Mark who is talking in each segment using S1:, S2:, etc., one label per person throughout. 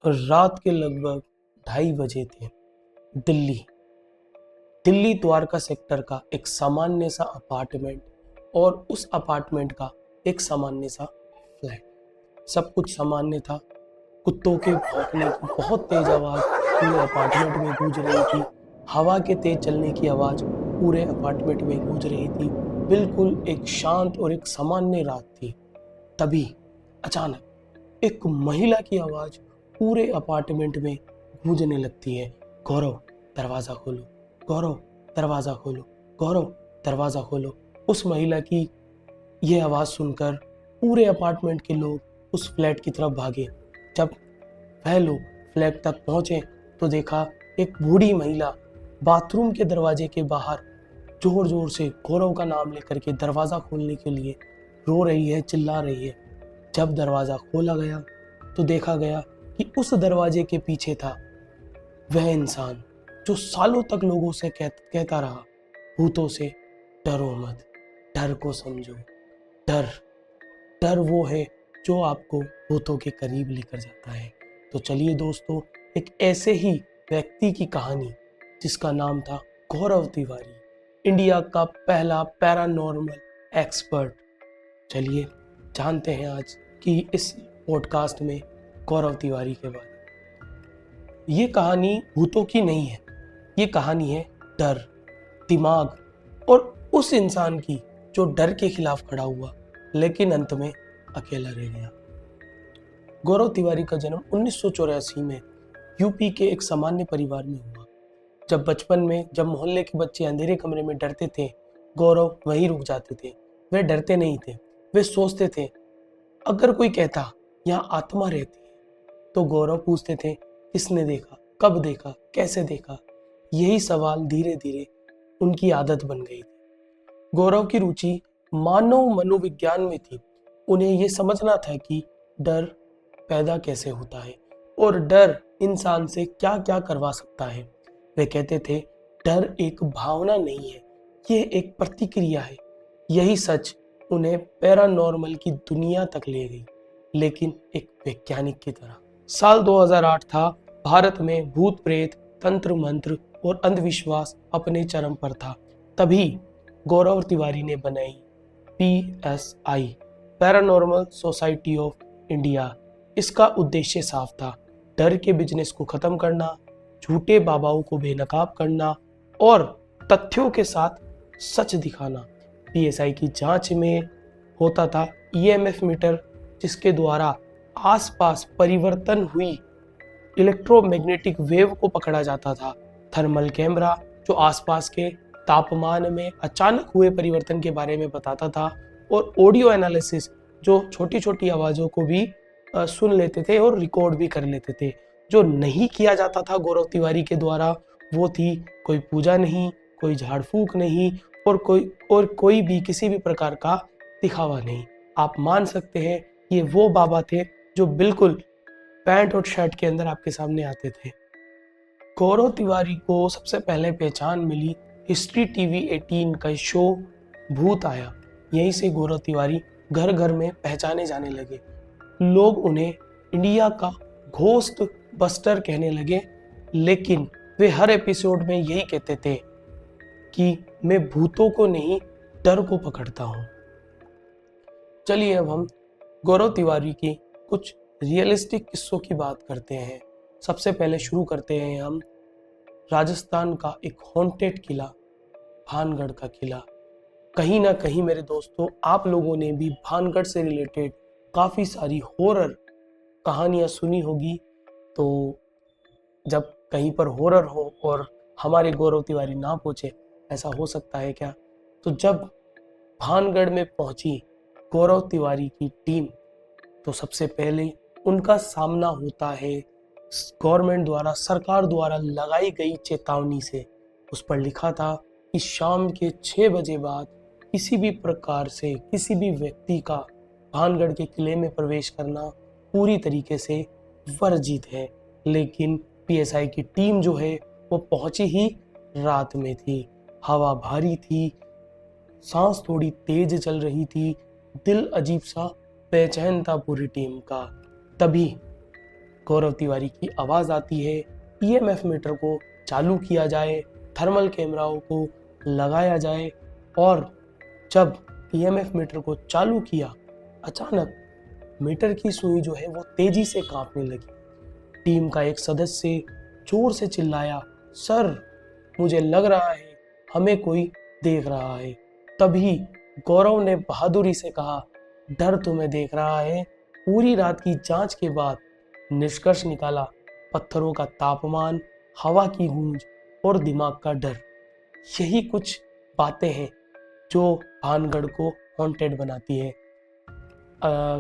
S1: रात के लगभग 2:30 बजे थे। दिल्ली दिल्ली द्वारका सेक्टर का एक सामान्य सा अपार्टमेंट और उस अपार्टमेंट का एक सामान्य सा फ्लैट। सब कुछ सामान्य था। कुत्तों के भौंकने की बहुत तेज आवाज पूरे अपार्टमेंट में गूंज रही थी। हवा के तेज चलने की आवाज पूरे अपार्टमेंट में गूंज रही थी। बिल्कुल एक शांत और एक सामान्य रात थी। तभी अचानक एक महिला की आवाज पूरे अपार्टमेंट में गूंजने लगती है। गौरव, दरवाजा खोलो। गौरव, दरवाजा खोलो। गौरव, दरवाजा खोलो। उस महिला की यह आवाज सुनकर पूरे अपार्टमेंट के लोग उस फ्लैट की तरफ भागे। जब वह लोग फ्लैट तक पहुंचे तो देखा एक बूढ़ी महिला बाथरूम के दरवाजे के बाहर जोर जोर से गौरव का नाम लेकर के दरवाजा खोलने के लिए रो रही है, चिल्ला रही है। जब दरवाजा खोला गया तो देखा गया कि उस दरवाजे के पीछे था वह इंसान जो सालों तक लोगों से कहता रहा, भूतों से डरो मत, डर को समझो। डर डर वो है जो आपको भूतों के करीब लेकर जाता है। तो चलिए दोस्तों, एक ऐसे ही व्यक्ति की कहानी जिसका नाम था गौरव तिवारी, इंडिया का पहला पैरानॉर्मल एक्सपर्ट। चलिए जानते हैं आज की इस पॉडकास्ट में गौरव तिवारी के बारे में। ये कहानी भूतों की नहीं है, ये कहानी है डर, दिमाग और उस इंसान की जो डर के खिलाफ खड़ा हुआ लेकिन अंत में अकेला रह गया। गौरव तिवारी का जन्म 1984 में यूपी के एक सामान्य परिवार में हुआ। जब बचपन में जब मोहल्ले के बच्चे अंधेरे कमरे में डरते थे, गौरव वहीं रुक जाते थे। वे डरते नहीं थे, वे सोचते थे अगर कोई कहता यहाँ आत्मा रहती है तो गौरव पूछते थे किसने देखा, कब देखा, कैसे देखा। यही सवाल धीरे धीरे उनकी आदत बन गई थी। गौरव की रुचि मानव मनोविज्ञान में थी। उन्हें यह समझना था कि डर पैदा कैसे होता है और डर इंसान से क्या क्या करवा सकता है। वे कहते थे डर एक भावना नहीं है, यह एक प्रतिक्रिया है। यही सच उन्हें पैरानॉर्मल की दुनिया तक ले गई, लेकिन एक वैज्ञानिक की तरह। साल 2008 था। भारत में भूत प्रेत, तंत्र मंत्र और अंधविश्वास अपने चरम पर था। तभी गौरव तिवारी ने बनाई PSI, paranormal society of India. इसका उद्देश्य साफ था, डर के बिजनेस को खत्म करना, झूठे बाबाओं को बेनकाब करना और तथ्यों के साथ सच दिखाना। PSI की जांच में होता था EMF मीटर, जिसके द्वारा आसपास परिवर्तन हुई इलेक्ट्रोमैग्नेटिक वेव को पकड़ा जाता था। थर्मल कैमरा जो आसपास के तापमान में अचानक हुए परिवर्तन के बारे में बताता था, और ऑडियो एनालिसिस जो छोटी छोटी आवाज़ों को भी सुन लेते थे और रिकॉर्ड भी कर लेते थे। जो नहीं किया जाता था गौरव तिवारी के द्वारा वो थी कोई पूजा नहीं, कोई झाड़ फूक नहीं और कोई भी किसी भी प्रकार का दिखावा नहीं। आप मान सकते हैं ये वो बाबा थे जो बिल्कुल पैंट और शर्ट के अंदर आपके सामने आते थे। गौरव तिवारी को सबसे पहले पहचान मिली हिस्ट्री टीवी 18 का शो भूत आया। यहीं से गौरव तिवारी घर घर में पहचाने जाने लगे। लोग उन्हें इंडिया का घोस्ट बस्टर कहने लगे, लेकिन वे हर एपिसोड में यही कहते थे कि मैं भूतों को नहीं, डर को पकड़ता हूं। चलिए अब हम गौरव तिवारी की कुछ रियलिस्टिक किस्सों की बात करते हैं। सबसे पहले शुरू करते हैं हम राजस्थान का एक हॉन्टेड किला, भानगढ़ का किला। कहीं ना कहीं मेरे दोस्तों आप लोगों ने भी भानगढ़ से रिलेटेड काफ़ी सारी हॉरर कहानियां सुनी होगी। तो जब कहीं पर हॉरर हो और हमारे गौरव तिवारी ना पहुंचे, ऐसा हो सकता है क्या? तो जब भानगढ़ में पहुंची गौरव तिवारी की टीम, तो सबसे पहले उनका सामना होता है गवर्नमेंट द्वारा, सरकार द्वारा लगाई गई चेतावनी से। उस पर लिखा था कि शाम के 6 बजे बाद किसी भी प्रकार से किसी भी व्यक्ति का भानगढ़ के किले में प्रवेश करना पूरी तरीके से वर्जित है। लेकिन PSI की टीम जो है वो पहुंची ही रात में थी। हवा भारी थी, सांस थोड़ी तेज चल रही थी, दिल अजीब सा बेचैन था पूरी टीम का। तभी गौरव तिवारी की आवाज आती है, ईएमएफ मीटर को चालू किया जाए, थर्मल कैमराओं को लगाया जाए। और जब ईएमएफ मीटर को चालू किया, अचानक मीटर की सुई जो है वो तेजी से कांपने लगी। टीम का एक सदस्य जोर से चिल्लाया, सर मुझे लग रहा है हमें कोई देख रहा है। तभी गौरव ने बहादुरी से कहा, डर तुम्हें देख रहा है। पूरी रात की जांच के बाद निष्कर्ष निकाला, पत्थरों का तापमान, हवा की गूंज और दिमाग का डर। यही कुछ बातें हैं जो भानगढ़ को हॉन्टेड बनाती है।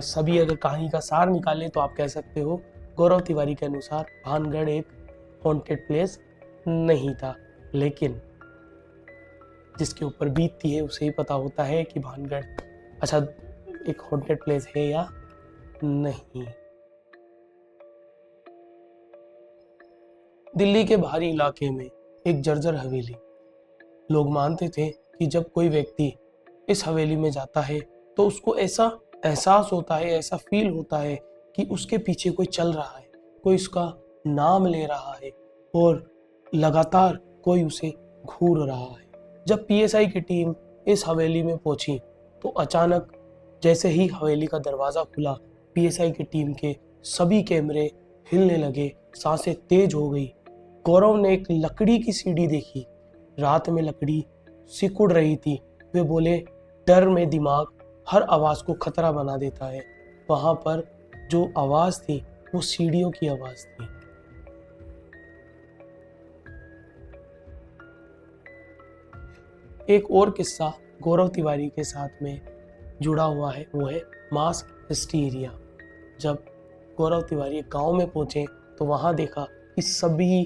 S1: सभी अगर कहानी का सार निकालें तो आप कह सकते हो, गौरव तिवारी के अनुसार भानगढ़ एक हॉन्टेड प्लेस नहीं था, लेकिन जिसके ऊपर बीतती है उसे ही पता होता है कि भानगढ़ अच्छा एक हॉन्टेड प्लेस है या नहीं। दिल्ली के बाहरी इलाके में एक जर्जर हवेली। लोग मानते थे कि जब कोई व्यक्ति इस हवेली में जाता है तो उसको ऐसा एहसास होता है, ऐसा फील होता है कि उसके पीछे कोई चल रहा है, कोई उसका नाम ले रहा है और लगातार कोई उसे घूर रहा है। जब पीएसआई की टीम इस हवेली में पहुंची तो अचानक जैसे ही हवेली का दरवाज़ा खुला, पीएसआई की टीम के सभी कैमरे हिलने लगे, सांसें तेज हो गई। गौरव ने एक लकड़ी की सीढ़ी देखी, रात में लकड़ी सिकुड़ रही थी। वे बोले, डर में दिमाग हर आवाज़ को खतरा बना देता है। वहां पर जो आवाज़ थी वो सीढ़ियों की आवाज़ थी। एक और किस्सा गौरव तिवारी के साथ में जुड़ा हुआ है, वो है मास हिस्टीरिया। जब गौरव तिवारी गांव में पहुंचे तो वहां देखा कि सभी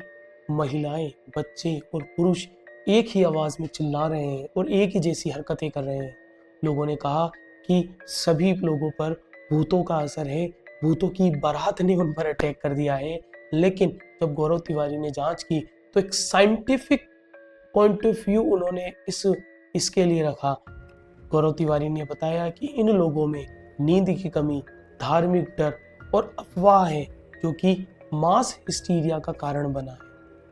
S1: महिलाएं, बच्चे और पुरुष एक ही आवाज में चिल्ला रहे हैं और एक ही जैसी हरकतें कर रहे हैं। लोगों ने कहा कि सभी लोगों पर भूतों का असर है, भूतों की बारात ने उन पर अटैक कर दिया है। लेकिन जब गौरव तिवारी ने जांच की तो एक साइंटिफिक पॉइंट ऑफ व्यू उन्होंने इसके लिए रखा। गौरव तिवारी ने बताया कि इन लोगों में नींद की कमी, धार्मिक डर और अफवाह है जो कि मास हिस्टीरिया का कारण बना है।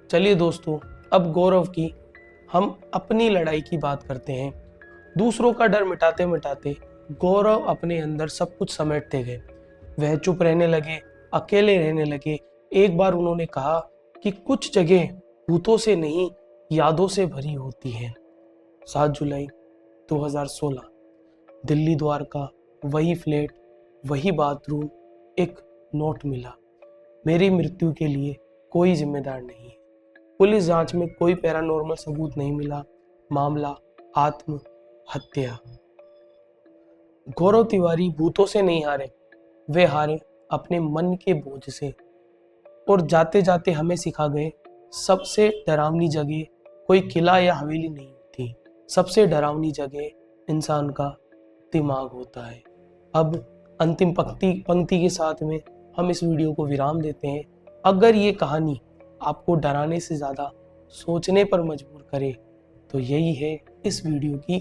S1: चलिए दोस्तों, अब गौरव की हम अपनी लड़ाई की बात करते हैं। दूसरों का डर मिटाते मिटाते गौरव अपने अंदर सब कुछ समेटते गए। वह चुप रहने लगे, अकेले रहने लगे। एक बार उन्होंने कहा कि कुछ जगह भूतों से नहीं, यादों से भरी होती है। 7 जुलाई 2016, दिल्ली द्वारका, वही फ्लैट, वही बाथरूम। एक नोट मिला, मेरी मृत्यु के लिए कोई जिम्मेदार नहीं है। पुलिस जांच में कोई पैरानॉर्मल सबूत नहीं मिला। मामला आत्महत्या। गौरव तिवारी भूतों से नहीं हारे, वे हारे अपने मन के बोझ से। और जाते जाते हमें सिखा गए, सबसे डरावनी जगह कोई किला या हवेली नहीं होती, सबसे डरावनी जगह इंसान का दिमाग होता है। अब अंतिम पंक्ति के साथ में हम इस वीडियो को विराम देते हैं। अगर ये कहानी आपको डराने से ज़्यादा सोचने पर मजबूर करे तो यही है इस वीडियो की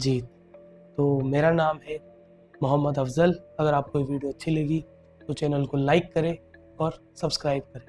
S1: जीत। तो मेरा नाम है मोहम्मद अफजल। अगर आपको ये वीडियो अच्छी लगी तो चैनल को लाइक करें और सब्सक्राइब करें।